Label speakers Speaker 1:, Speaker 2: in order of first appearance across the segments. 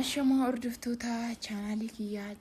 Speaker 1: Ashama orduftoota chaanaalii kiyyaa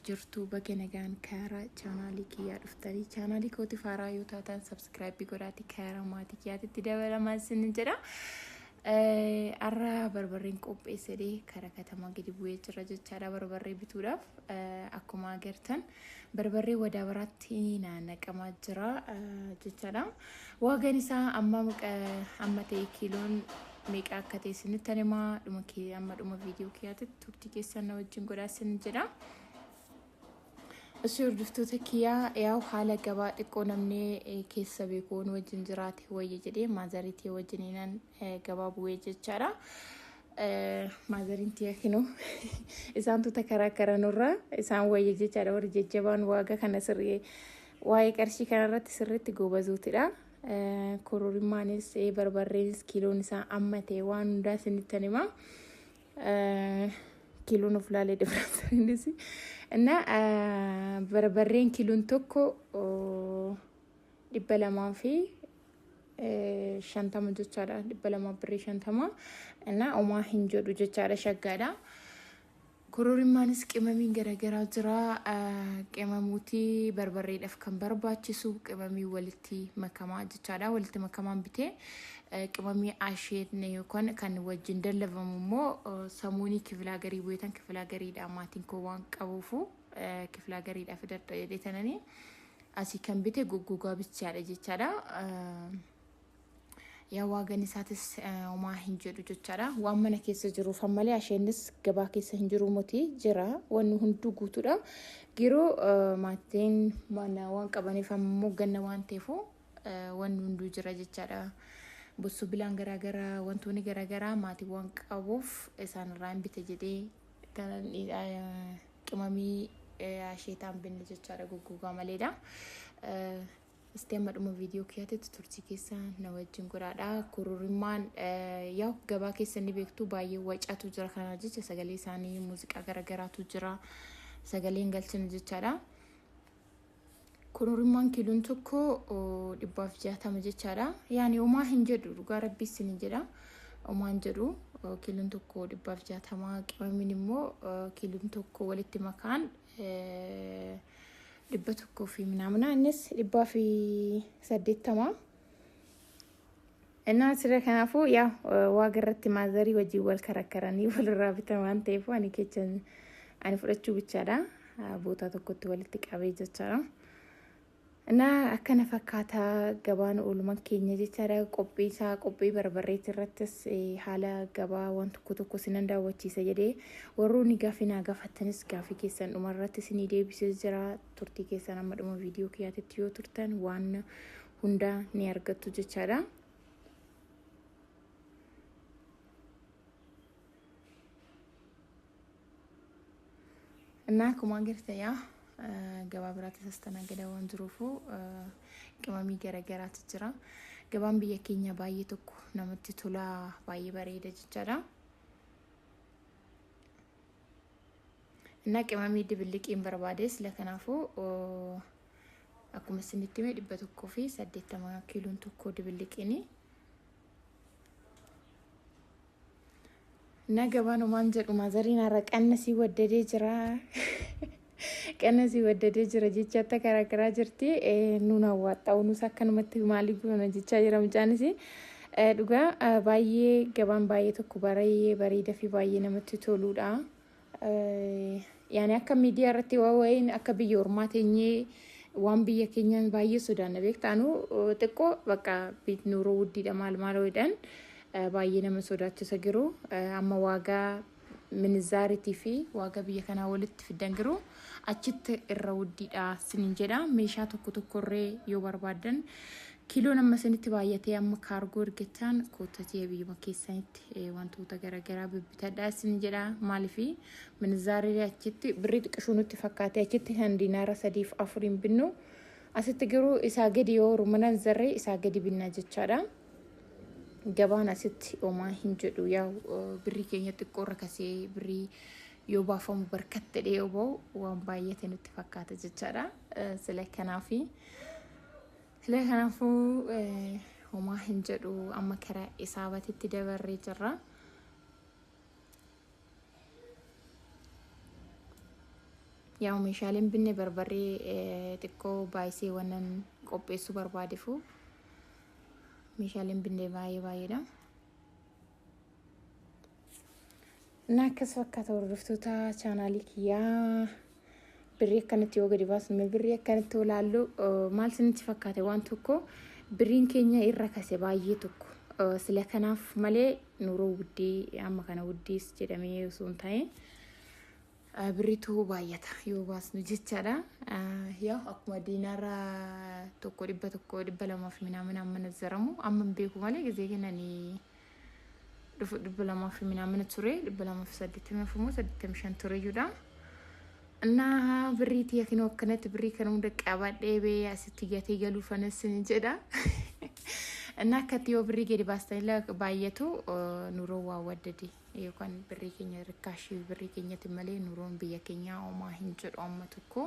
Speaker 1: jirtu baga nagaan karaa chaanaalii kiyyaa dhuftanii chaanaalii kooti faaraa yoo taatan sabskiraaybii godhaati karaa maatii kiyyaatitti dabalamaa isin jedha. Arra barbarreen qopheessedee karaa katamaa gadi bu'ee jira jechaadha barbarree bituudhaaf. Akkuma agartan barbarree wadaa biraatti naannaqamaa jira jechaadha. Waagaan isaa amma ta'e kiiloon meeqa akka ta'e isinitti himaa dhuma viidiyoo kiyyaatitti turtii keessan na wajjin godhaasin jedha. Osoo hordoftoota kiyyaa yaa'u haala gabaa xiqqoo namni keessa beekuun wajjin jiraate wayya jedhee maazariitii wajjiniinan gabaa bu'ee jechaadha. Maazariitii yakinu isaan tuta karaa nurraa isaan wayya jechaadha. Warri jajjabaan waaqa kana sirrii waa'ee qarshii kanarratti sirriitti gobazuutidha. Kororimmaanis barbarreenis kiiloon isaa amma ta'e waan hundaa isinitti himaa. Kiiloon of laalee differensiinis እና barbarreen kiiloon tokko 250 jechaadha. 250 እና ኦማ hin jedhu jechaadha shaggaadha. Kororimmaanis qimamiin garagaraa jira. Qimamuutii barbarreedhaaf kan barbaachisu qimamii walitti makamaa jechaadha. Walitti makamaan bitee qimamii asheetne yookaan kan wajjin dallafamu immoo samuunii kiflaa garii bu'eetan kiflaa gariidha maatiin koo waan qabuufu kiflaa gariidhaaf dadhabeetananii asii kan bite goggogaa bichaadha jechaadha. yaa waagaan isaatis homaa hin jedhu jechaadha. Waan mana keessa jiruuf ammalee asheenis gabaa keessa hin jiru moti jira wanni hunduu guutuudha. Giroo maatiin waan qabaniif ammoo ganna waan ta'eefu wanni hunduu jira jechaadha. Bosu bilaan garagaraa wantoonni garagaraa maatii waan qabuuf isaan irraa bite jedhee kan qimamii asheetaan binne jechaadha goggogaa maleedha. Isteema dhuma viidiyoo kiyyaatitti turtii keessa na wajjin godhaadha. Kororimmaan yaa gabaa keessa ni beektu baay'ee wacaatu jira kana jecha sagalee isaanii muuziqaa garagaraatu jira sagaleen galchina jechaadha. Kororimmaan kiiloon tokko 160 jechaadha. Yaani homaa hin jedhu dhugaa rabbiis ni jedha. Homaa hin jedhu kiiloon tokko 160 qimamiin immoo kiiloon tokko walitti makaan 100 fi ምናምን አንስ 180 እና ስለ ከናፉ ያ ዋገረት ማዘሪ ወጂ ወልከረከረኒ ወልራብተ ማንተ ይፋኒ ከቸን አን ፍረቹ ብቻዳ ቦታ ተኮት ወልት ቀበይ ጀቻራ እና አከነ ፈካታ ገባን ኦልማን ኬኛ ጀቻራ ቆጴ በርበሬት ረተስ ሐላ ገባ ወንት ኩተኮ ሲነንዳ ወጪ ሰየዴ ወሩኒ ጋፊና ጋፈተንስ ጋፊ ከሰን ኡመራት ሲኒ ዴቢስ ጀራ ቱርቲ ከሰን አመደሞ ቪዲዮ ከያትቲዮ ቱርተን ዋን ሁንዳ ኒያርገቱ ጀቻራ እና ኮማንገርተያ gabaa biraatti sastanagada waan jiruufu qimamii garagaraatu jira. Gabaan biyya keenya baay'ee tokko namatti tola baay'ee bareeda jechaadha. እና qimamii dibiliqiin barbaades lakanaafuu akkuma isinitti hime 180 kiiloon tokko dibiliqiini. እና gabaan homaan jedhu maazariin har'a qannasii waddadee jira. Qannasii waddadee jira jechaatti karaa jirti nuun hawwaattaa nuus akkanumatti maalii goona jechaa jira mucaanis dhugaa baay'ee gabaan baay'ee tokko bareeda fi baay'ee namatti toluudha. Yaani akka miidiyaa irratti waa'een akka biyya ormaa teenyee waan biyya keenyaan baay'ee sodaanna beektaanu xiqqoo bakka nuuroo wuddiidha maal jedhan baay'ee nama sodaachisa jiru amma waagaa minzaaritii fi waaqa biyya kanaa walitti fidan jiru achitti irra wuddiidha sinin jedha. Meeshaa tokkorree yoo barbaadan kiiloo nama sanitti baay'atee amma kaargoo ergattan kootatee biyya keessanitti wantoota garagaraa bibbitadha sinin jedha. Maalifi minzaarii achitti birrii xiqqashuu nutti fakkaate achitti kan diinaara 3-4 binnu asitti garuu isaa gadi yoo rumanan zarree isaa gadi binna jechaadha. Gabaan asitti homaa hin jedhu yaa birrii keenya xiqqoo rakasee birrii yoo baafamu barkatte dhee oboo waan baay'ate nutti fakkaata jechaadha. Sila kanaafuu homaa hin jedhu amma karaa isaabatitti dabarree jirra. Yaa meeshaaleen binne barbaree xiqqoo baay'isee wannan qopheessuu barbaadefu meeshaaleen binne baay'eedha. Naakkas fakkaata hordoftoota chaanaalii kiyyaa birrii akkanatti yoo gadi baasnu birrii akkanatti olaallu maal isinitti fakkaate waan tokko birriin keenya irra kase baay'ee tokko sila kanaaf malee nuroo wuddii amma kana wuddiis jedhamee osoo hin ta'in birriitu baay'ata yoo baasnu jechaadha. Yaa akkuma diinaara tokko 200 minaamin amma nazzaramu amma beeku malee gizee kennanii dhufu 200 minaamin ture 285 ture juudha. Na beriti yakin wakkanatti birrii kan hunda qabadhee bee asitti gatee galuu fanessin jedha. Na akkatti yoo birrii gadi baastanii baay'atu nuroo waa waddadi yookaan birrii keenya rikkaashii birrii keenyatti malee nuroon biyya keenya homaa hin jedhu amma tokko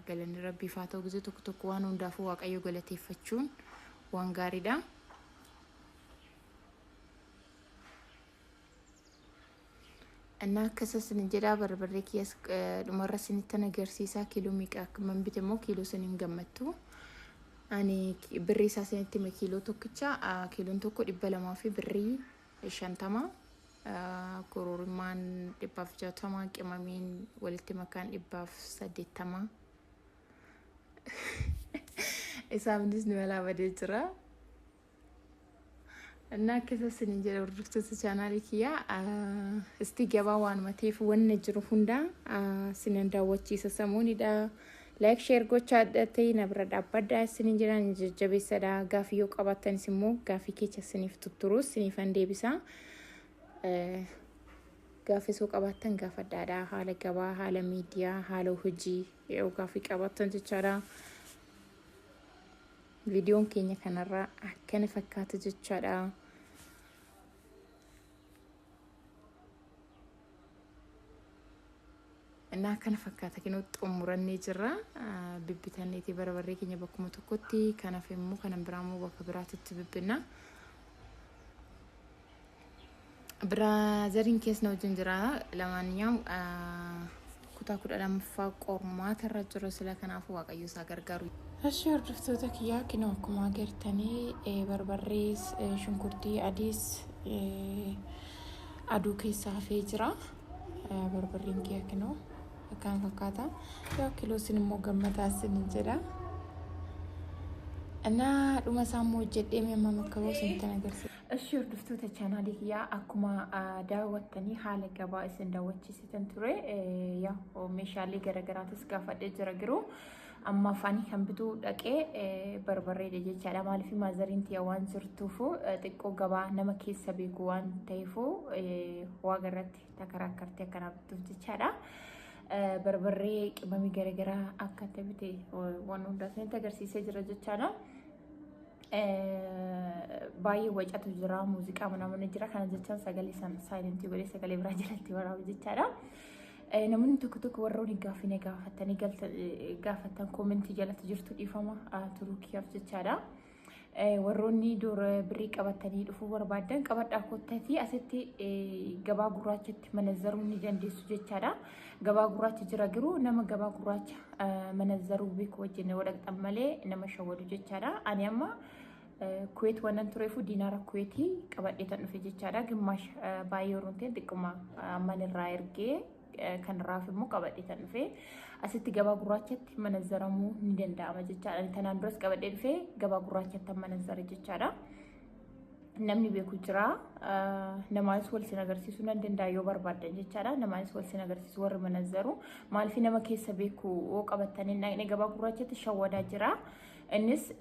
Speaker 1: galanni rabbii faa ta'u gisee tokko waan hundaafuu waaqayyo galateeffachuun waan gaariidha. Anna kasasin jedha barbaree kiyas dhumarra sinittan agarsiisaa kiiloo meeqa akka manbite immoo kiiloo saniin gammattu. Ani birrii isaa sanitti me kiiloo tokkicha kiiloon tokko 200 fi birrii 50 kororimaan 160 qimamiin walitti makaan 180 isaafnis ni mala badee jira. Na kasasin jedha hordoftoota chaanaalii kiyyaa isti gabaa waan mateef wanna jiru hunda sinan daawwachiisa samuunidha. Like share gochaa ta'e na bira dhaabbadhaa isinin jedhan jajjabeessadha. Gaafii yoo qabaatanis immoo gaafii keessa isiniif tutturus isiniifan deebisa. Gaafii soo qabaatan gaafadhaadha. Haala gabaa, haala miidiyaa, haala hojii yoo gaafii qabaatan jechaadha. Viidiyoon keenya kanarraa akkana fakkaata jechaadha. Na kana fakkaata kinoo xumurannee jirra. Bibbitanneetii barbaree keenya bakkuma tokkotti kanaaf immoo kana biraamoo bakka biraatitti bibbinna. Biraazariin keessa wajjin jira lamaaniyyuu kutaa 12ffaa qormaata irra jiru sila kanaafuu waaqayyo isaa gargaaru. Ashi hordoftoota kiyyaa kinoo akkuma agartanii barbaree shunkurtii adiis aduu keessaa hafee jira. Barbareen kiyyaa kinoo kan fakkaata yaa kiiloo sin immoo gammataa sin jedha. Ana dhuma saammoo jedhee memma makkaboo sintan agarsiisa. Ashi hordoftoota chaanaalii kiyyaa akkuma daawwattanii haala gabaa isin daawwachiisitan ture yaa meeshaalee garaagaraatis gaafadhee jira giru amma afaanii kan bituu dhaqee barbareedha jechaadha. Maaliif maazariin tiyaa waan jirtuufu xiqqoo gabaa nama keessa beeku waan ta'eefu waa garratti takaraakkartee akkana bituuf jechaadha. Barbaree qimamii garaagaraa akka ta'e waan hundaas ni agarsiisee jira jechaadha. Baay'ee wacatu jira muuziqaa mana jira kana jechaan sagalee san saayilentii godhee sagalee biraa jalatti waraabu jechaadha. Namoonni tokko warroonni gaafii gaafatan koomentii jalatti jirtu dhiifama turuu kiyaaf jechaadha. Warroonni dura birrii qabatanii dhufuu barbaadan qabadhaa kottaatii asitti gabaa gurraachatti manazaruu ni dandeessu jechaadha. Gabaa gurraacha jira giru nama gabaa gurraacha manazaruu beeku wajjin wadaqxan malee nama shawwadu jechaadha. Ani amma kuweet wannan tureefu diinaara kuweetii qabadheetan dhufe jechaadha. Gimaash baay'ee horonteen xiqquma manirraa ergee kan raaf immoo qabadheetan dhufe asitti gabaa gurraachatti manazaramuu ni danda'ama jechaadha. Tanaan duras qabadhee dhufe gabaa gurraachatti manazara jechaadha. Namni beeku jira namaanis wal sin agarsiisuu nan danda'a yoo barbaadan jechaadha. Namaanis wal sin agarsiisu warri manazaru maaliif nama keessa beeku oo qabatanii naqne gabaa gurraachatti shawwadaa jira. Innis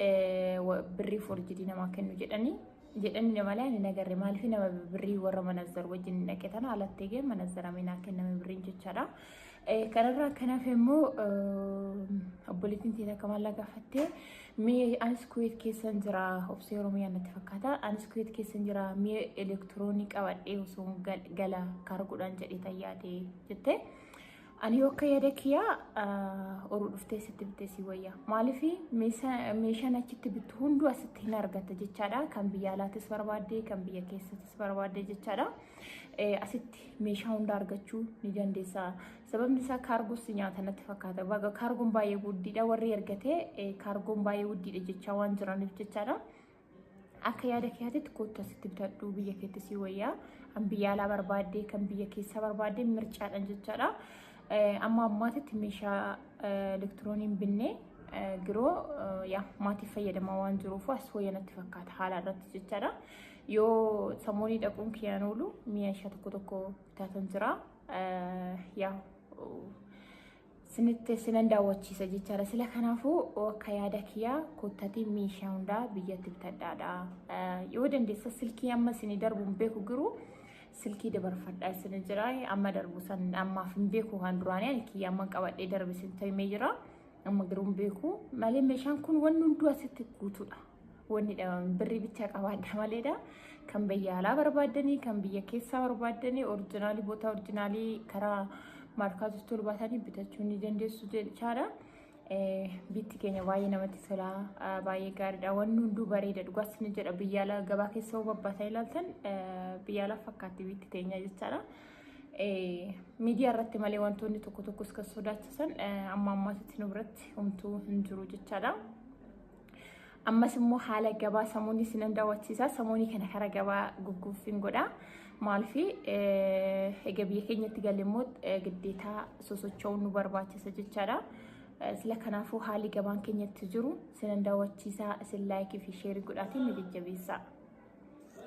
Speaker 1: birrii forjidii namaa kennu jedhanii namalee ani nagarre maaliif nama birrii warra manazar wajjin naqetan alatti gee manazarame naa kenname birriin jechaadha. Kanarraa kanaaf immoo obboleettiin teeta kamallaa gaafattee mee anis kuweet keessan jira obsee Oromiyaa natti fakkaata. Anis kuweet keessan jira mee elektiroonii qabadhee osoo gala kaargoodhaan jedhee tayyaadee jettee Ani akka yaada kiyyaa oruu dhuftee sitti bitee si wayya. Maaliif meeshaan achitti bittu hunduu asitti hin argata jechaadha. Kan biyya alaatis barbaadde, kan biyya keessattis barbaadde jechaadha. Asitti meeshaa hunda argachuu ni dandeessa. Sababni isaa kaargoos nyaata natti fakkaata. Baga kaargoon baay'ee guddiidha. Warri ergatee kaargoon baay'ee guddiidha jechaa waan jiraniif jechaadha. Akka yaada kiyyaatitti kootta asitti bitadhu biyya keetti si wayya. Kan biyya alaa barbaadde, kan biyya keessa barbaadde mircaadhaan jechaadha. Amma ammaatitti meeshaa elektirooniin binne giroo yaa maatiif fayyadamaa waan jiruuf as wayya natti fakkaata haala irratti jechaadha. Yoo samoonii dhaquun kiyyaan oolu meeshaa tokko bitaatan jira. Yaa sinan daawwachiisa jechaadha. Sila kanaafuu akka yaada kiyyaa koottatii meeshaa hundaa biyyatti bitadhaadha. Yoo dandeessa silkii amma isin darbuun beeku giruu silkii dabarfadhaa isin jira. Amma darbu san ammaaf hin beeku kan duraanii ani kiyya amma qabadhee darbe isin ta'ee jira. Amma garuu hin beeku. Malee meeshaan kun wanni hunduu asitti guutuudha. Wanni birrii bichaa qabaadha maleedha. Kan biyya alaa barbaaddanii, kan biyya keessaa barbaaddanii, orijinaalii boota orijinaalii karaa maarkaatu tolu baatanii bitachuu ni dandeessu jechaadha. Bitti keenya baay'ee namatti tola, baay'ee gaariidha. Wanni hunduu bareeda. Dhugaas ni jedha biyya alaa gabaa keessa hoo babbaatan ilaaltan biyya alaa fakkaatti bitti teenya jechaadha. Miidiyaa irratti malee wantoonni tokko tokkos kan sodaachisan amma ammaatitti nu biratti homtuu hin jiru jechaadha. Ammas immoo haala gabaa samoonii sinan daawwachiisa. Samoonii kana karaa gabaa gugguufin godha. Maaliif egaa biyya keenyatti galle immoo giddeetaa sosocho'uun nu barbaachisa jechaadha. Sila kanaafuu haalli gabaan keenyatti jiru sinan daawwachiisa. Isin laayikii fi sheerii godhaatiin ni jajjabeessa.